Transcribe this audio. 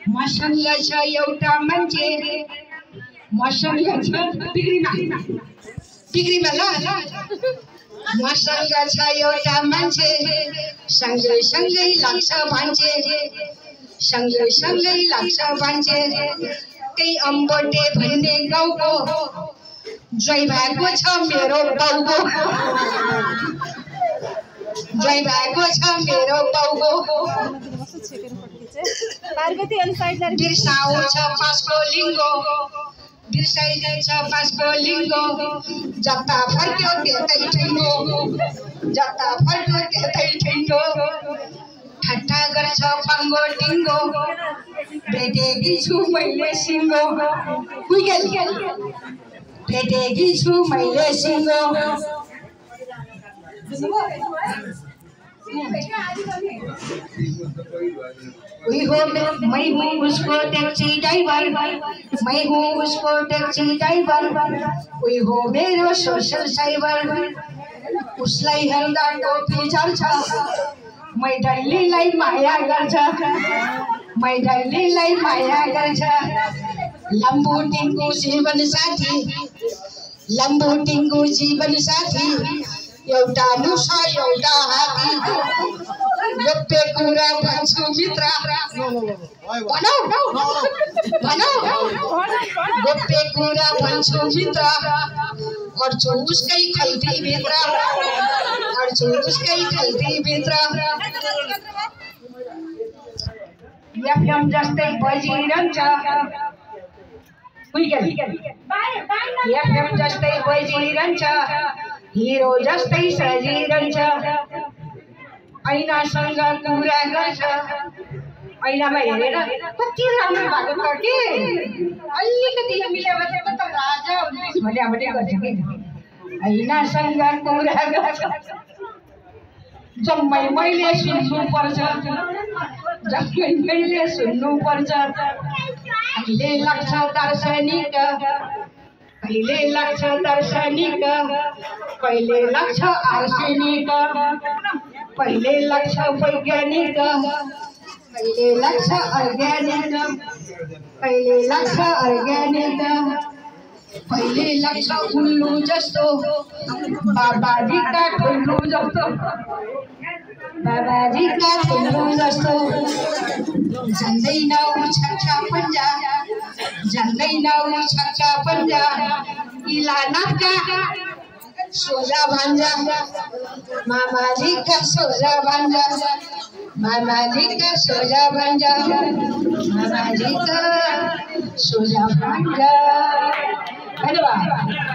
मसंगाच्या एउटा मान्छे मसंगाच्या डिग्रीमा ल मसंगाच्या एउटा मान्छे सँगै सँगै लाग्छ भान्जे सँगै सँगै लाग्छ भान्जे त्यही अम्बोटे भन्ने गाउँको जय भएको छ मेरो बाउको जय भएको छ मेरो बाउको पार्वती अनि साइडलाई बिर्साउँछ पाँचको लिङ्गो बिर्साइदिन्छ पाँचको लिङ्गो जता फर्क्यो त्यतै ठिङ्गो जता फर्क्यो त्यतै ठिङ्गो ठट्टा गर्छ पाङ्गो टिङ्गो भेटेकी छु मैले सिङ्गो भेटेकी छु मैले सिङ्गो मैं हूँ उसको टैक्सी ड्राइवर मैं हूँ उसको टैक्सी ड्राइवर कोई हो मेरो सोशल साइबर उसलाई हेर्दा टोपी चल्छ मैं डल्लीलाई माया गर्छ मैं डल्लीलाई माया गर्छ लम्बू टिङ्गु जीवन साथी लम्बू टिङ्गु जीवन साथी एउटा मुसा एउटा हात्ती गोप्य कुरा भन्छु मित्र गोप्य कुरा भन्छु मित्र अड्छु उसकै खल्ती भित्र अड्छु उसकै खल्ती भित्र एफएम जस्तै बजिरहन्छ एफएम जस्तै बजिरहन्छ हिरो जस्तै सजिरहन्छ ऐनासँग कुरा गर्छ ऐनामा हेरेर कति राम्रो भएको छ कि अलिकति मिलेर त राजा हुन्छ भने गर्छ कि ऐनासँग कुरा गर्छ जम्मै मैले सुन्नुपर्छ जम्मै मैले सुन्नुपर्छ कहिले लाग्छ दार्शनिक कहिले लाग्छ दार्शनिक कहिले लाग्छ आर्सेनिक कहिले लाग्छ वैज्ञानिक कहिले लाग्छ अर्ग्यानिक कहिले लाग्छ अर्ग्यानिक कहिले लाग्छ उल्लु जस्तो बाबाजीका ठुल्लु जस्तो बाबाजीका ठुल्लु जस्तो जान्दैन उ छक्का पन्जा जान्दैन उ छक्का पन्जा इला नाफका सोझा भान्जा मामाजीका सोझा भान्जा मामाजीका सोझा भान्जा मामाजीका सोझा भान्जा धन्यवाद।